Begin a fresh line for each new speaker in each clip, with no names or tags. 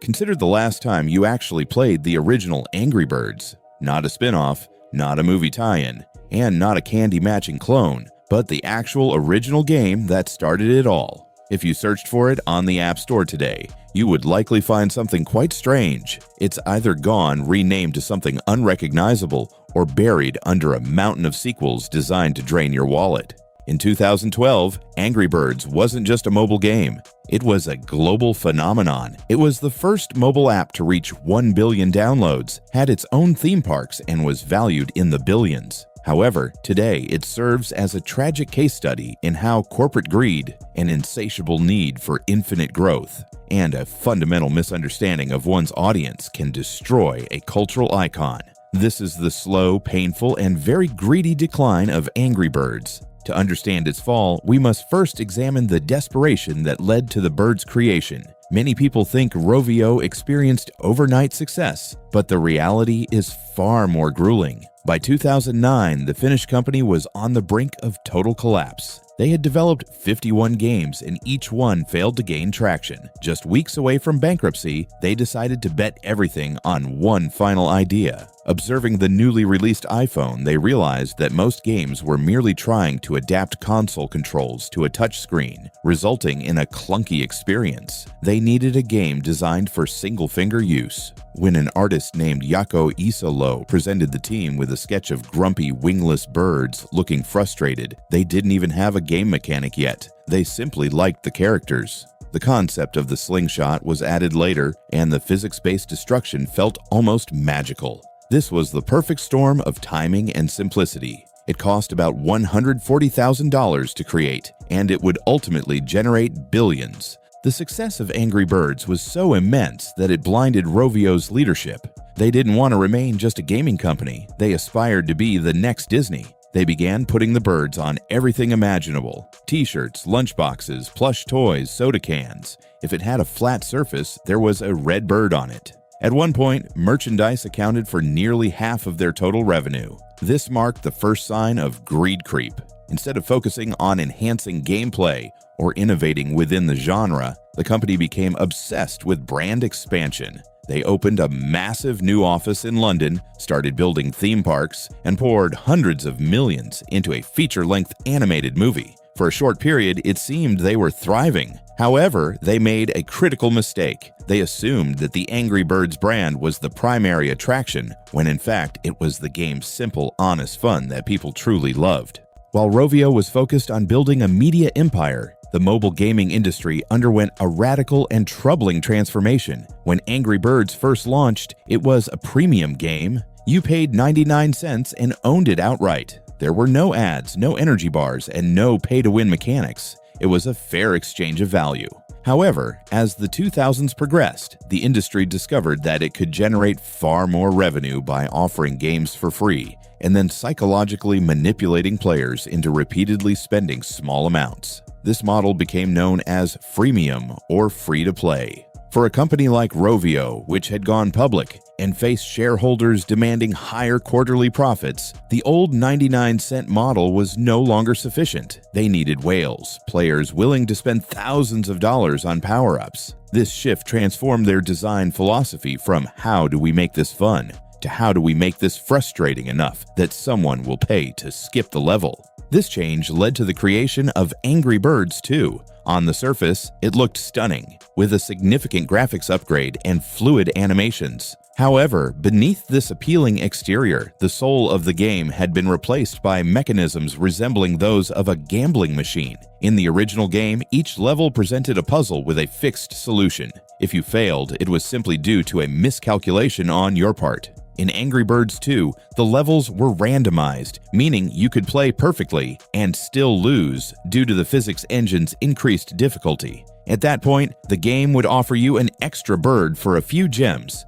Consider the last time you actually played the original Angry Birds. Not a spin-off, not a movie tie-in, and not a candy-matching clone, but the actual original game that started it all. If you searched for it on the App Store today, you would likely find something quite strange. It's either gone, renamed to something unrecognizable, or buried under a mountain of sequels designed to drain your wallet. In 2012, Angry Birds wasn't just a mobile game. It was a global phenomenon. It was the first mobile app to reach 1 billion downloads, had its own theme parks, and was valued in the billions. However, today it serves as a tragic case study in how corporate greed, an insatiable need for infinite growth, and a fundamental misunderstanding of one's audience can destroy a cultural icon. This is the slow, painful, and very greedy decline of Angry Birds. To understand its fall, we must first examine the desperation that led to the bird's creation. Many people think Rovio experienced overnight success, but the reality is far more grueling. By 2009, the Finnish company was on the brink of total collapse. They had developed 51 games and each one failed to gain traction. Just weeks away from bankruptcy, they decided to bet everything on one final idea. Observing the newly released iPhone, they realized that most games were merely trying to adapt console controls to a touchscreen, resulting in a clunky experience. They needed a game designed for single-finger use. When an artist named Jaakko Isolo presented the team with a sketch of grumpy, wingless birds looking frustrated, they didn't even have a game mechanic yet. They simply liked the characters. The concept of the slingshot was added later, and the physics-based destruction felt almost magical. This was the perfect storm of timing and simplicity. It cost about $140,000 to create, and it would ultimately generate billions. The success of Angry Birds was so immense that it blinded Rovio's leadership. They didn't want to remain just a gaming company. They aspired to be the next Disney. They began putting the birds on everything imaginable. T-shirts, lunchboxes, plush toys, soda cans. If it had a flat surface, there was a red bird on it. At one point, merchandise accounted for nearly half of their total revenue. This marked the first sign of greed creep. Instead of focusing on enhancing gameplay or innovating within the genre, the company became obsessed with brand expansion. They opened a massive new office in London, started building theme parks, and poured hundreds of millions into a feature-length animated movie. For a short period, it seemed they were thriving. However, they made a critical mistake. They assumed that the Angry Birds brand was the primary attraction, when in fact it was the game's simple, honest fun that people truly loved. While Rovio was focused on building a media empire, the mobile gaming industry underwent a radical and troubling transformation. When Angry Birds first launched, it was a premium game. You paid 99 cents and owned it outright. There were no ads, no energy bars, and no pay-to-win mechanics. It was a fair exchange of value. However, as the 2000s progressed, the industry discovered that it could generate far more revenue by offering games for free and then psychologically manipulating players into repeatedly spending small amounts. This model became known as Freemium or free-to-play. For a company like Rovio, which had gone public and faced shareholders demanding higher quarterly profits, the old 99-cent model was no longer sufficient. They needed whales, players willing to spend thousands of dollars on power-ups. This shift transformed their design philosophy from "how do we make this fun" to "how do we make this frustrating enough that someone will pay to skip the level." This change led to the creation of Angry Birds 2. On the surface, it looked stunning, with a significant graphics upgrade and fluid animations. However, beneath this appealing exterior, the soul of the game had been replaced by mechanisms resembling those of a gambling machine. In the original game, each level presented a puzzle with a fixed solution. If you failed, it was simply due to a miscalculation on your part. In Angry Birds 2, the levels were randomized, meaning you could play perfectly and still lose due to the physics engine's increased difficulty. At that point, the game would offer you an extra bird for a few gems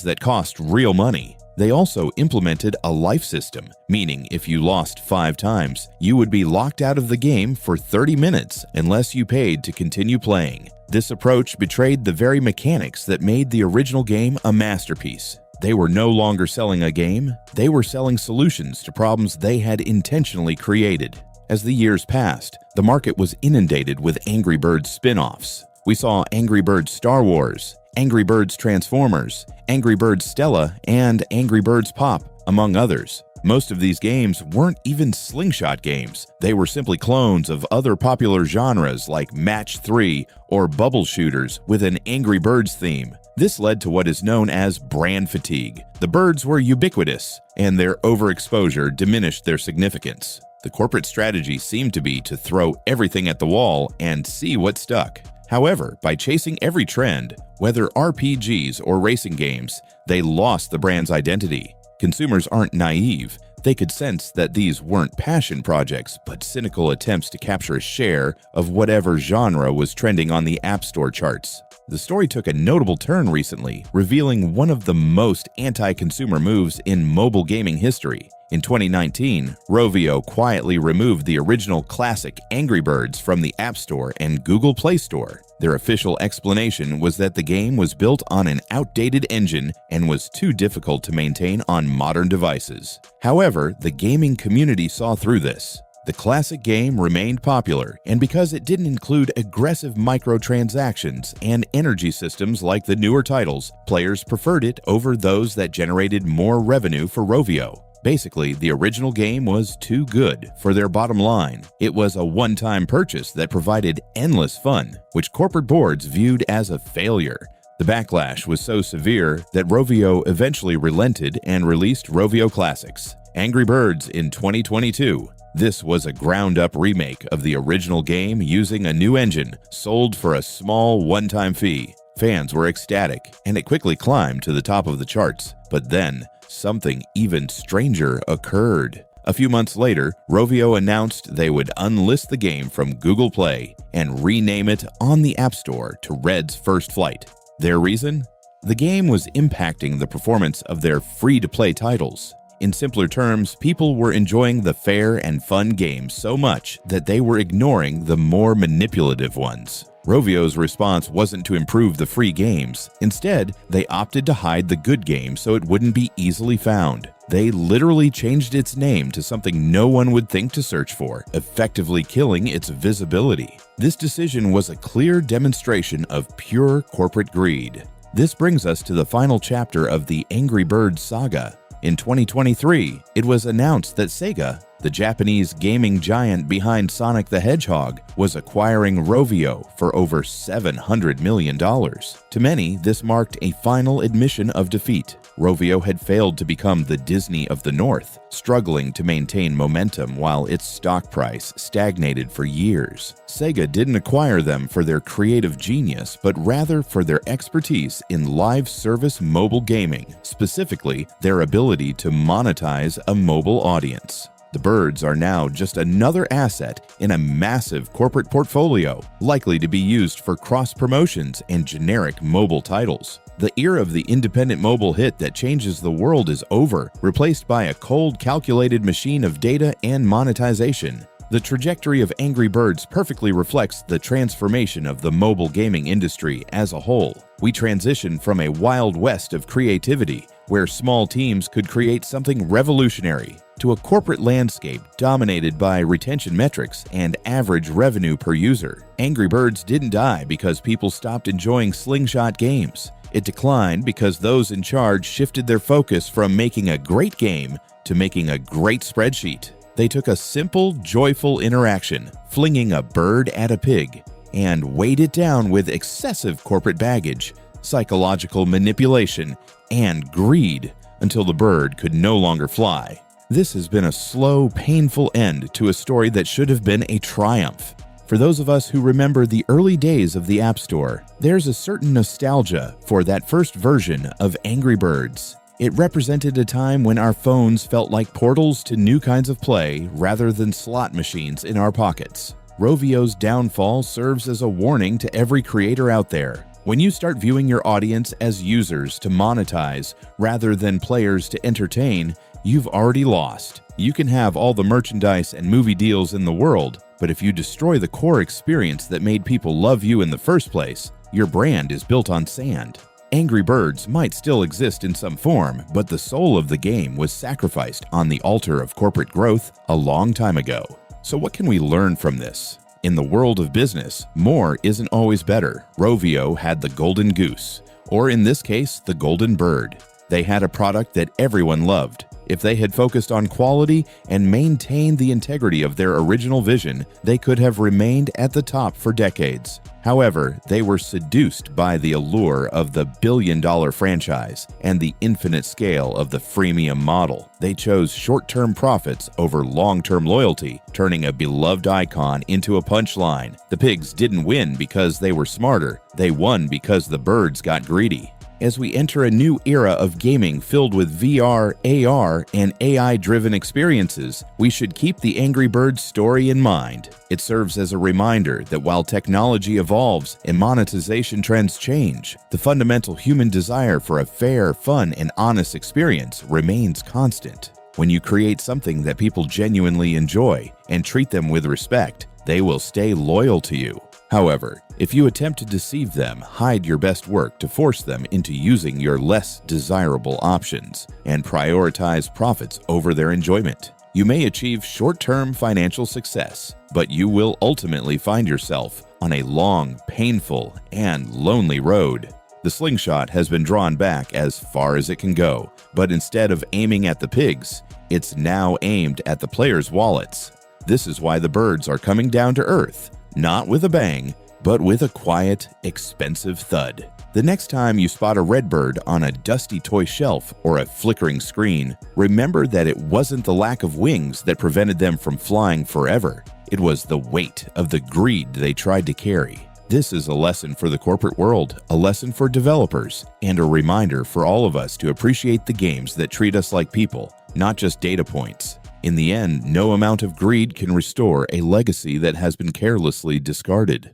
that cost real money. They also implemented a life system, meaning if you lost 5 times, you would be locked out of the game for 30 minutes unless you paid to continue playing. This approach betrayed the very mechanics that made the original game a masterpiece. They were no longer selling a game, they were selling solutions to problems they had intentionally created. As the years passed, the market was inundated with Angry Birds spin-offs. We saw Angry Birds Star Wars, Angry Birds Transformers, Angry Birds Stella, and Angry Birds Pop, among others. Most of these games weren't even slingshot games. They were simply clones of other popular genres like Match 3 or bubble shooters with an Angry Birds theme. This led to what is known as brand fatigue. The birds were ubiquitous, and their overexposure diminished their significance. The corporate strategy seemed to be to throw everything at the wall and see what stuck. However, by chasing every trend, whether RPGs or racing games, they lost the brand's identity. Consumers aren't naive. They could sense that these weren't passion projects, but cynical attempts to capture a share of whatever genre was trending on the App Store charts. The story took a notable turn recently, revealing one of the most anti-consumer moves in mobile gaming history. In 2019, Rovio quietly removed the original classic Angry Birds from the App Store and Google Play Store. Their official explanation was that the game was built on an outdated engine and was too difficult to maintain on modern devices. However, the gaming community saw through this. The classic game remained popular, and because it didn't include aggressive microtransactions and energy systems like the newer titles, players preferred it over those that generated more revenue for Rovio. Basically, the original game was too good for their bottom line. It was a one-time purchase that provided endless fun, which corporate boards viewed as a failure. The backlash was so severe that Rovio eventually relented and released Rovio Classics, Angry Birds in 2022. This was a ground-up remake of the original game using a new engine, sold for a small one-time fee. Fans were ecstatic, and it quickly climbed to the top of the charts. But then, something even stranger occurred. A few months later, Rovio announced they would unlist the game from Google Play and rename it on the App Store to Red's First Flight. Their reason? The game was impacting the performance of their free-to-play titles. In simpler terms, people were enjoying the fair and fun games so much that they were ignoring the more manipulative ones. Rovio's response wasn't to improve the free games. Instead, they opted to hide the good games so it wouldn't be easily found. They literally changed its name to something no one would think to search for, effectively killing its visibility. This decision was a clear demonstration of pure corporate greed. This brings us to the final chapter of the Angry Birds saga. In 2023, it was announced that Sega, the Japanese gaming giant behind Sonic the Hedgehog, was acquiring Rovio for over $700 million. To many, this marked a final admission of defeat. Rovio had failed to become the Disney of the North, struggling to maintain momentum while its stock price stagnated for years. Sega didn't acquire them for their creative genius, but rather for their expertise in live service mobile gaming, specifically their ability to monetize a mobile audience. The birds are now just another asset in a massive corporate portfolio, likely to be used for cross-promotions and generic mobile titles. The era of the independent mobile hit that changes the world is over, replaced by a cold, calculated machine of data and monetization. The trajectory of Angry Birds perfectly reflects the transformation of the mobile gaming industry as a whole. We transition from a wild west of creativity, where small teams could create something revolutionary, to a corporate landscape dominated by retention metrics and average revenue per user. Angry Birds didn't die because people stopped enjoying slingshot games. It declined because those in charge shifted their focus from making a great game to making a great spreadsheet. They took a simple, joyful interaction, flinging a bird at a pig, and weighed it down with excessive corporate baggage, psychological manipulation, and greed until the bird could no longer fly. This has been a slow, painful end to a story that should have been a triumph. For those of us who remember the early days of the App Store, there's a certain nostalgia for that first version of Angry Birds. It represented a time when our phones felt like portals to new kinds of play rather than slot machines in our pockets. Rovio's downfall serves as a warning to every creator out there. When you start viewing your audience as users to monetize rather than players to entertain, you've already lost. You can have all the merchandise and movie deals in the world, but if you destroy the core experience that made people love you in the first place, your brand is built on sand. Angry Birds might still exist in some form, but the soul of the game was sacrificed on the altar of corporate growth a long time ago. So what can we learn from this? In the world of business, more isn't always better. Rovio had the golden goose. or in this case, the golden bird. They had a product that everyone loved. If they had focused on quality and maintained the integrity of their original vision, they could have remained at the top for decades. However, they were seduced by the allure of the billion-dollar franchise and the infinite scale of the freemium model. They chose short-term profits over long-term loyalty, turning a beloved icon into a punchline. The pigs didn't win because they were smarter. They won because the birds got greedy. As we enter a new era of gaming filled with VR, AR, and AI-driven experiences, we should keep the Angry Birds story in mind. It serves as a reminder that while technology evolves and monetization trends change, the fundamental human desire for a fair, fun, and honest experience remains constant. When you create something that people genuinely enjoy and treat them with respect, they will stay loyal to you. However, if you attempt to deceive them, hide your best work to force them into using your less desirable options, and prioritize profits over their enjoyment, you may achieve short-term financial success, but you will ultimately find yourself on a long, painful, and lonely road. The slingshot has been drawn back as far as it can go, but instead of aiming at the pigs, it's now aimed at the players' wallets. This is why the birds are coming down to earth. Not with a bang, but with a quiet, expensive thud. The next time you spot a red bird on a dusty toy shelf or a flickering screen, remember that it wasn't the lack of wings that prevented them from flying forever. It was the weight of the greed they tried to carry. This is a lesson for the corporate world, a lesson for developers, and a reminder for all of us to appreciate the games that treat us like people, not just data points. In the end, no amount of greed can restore a legacy that has been carelessly discarded.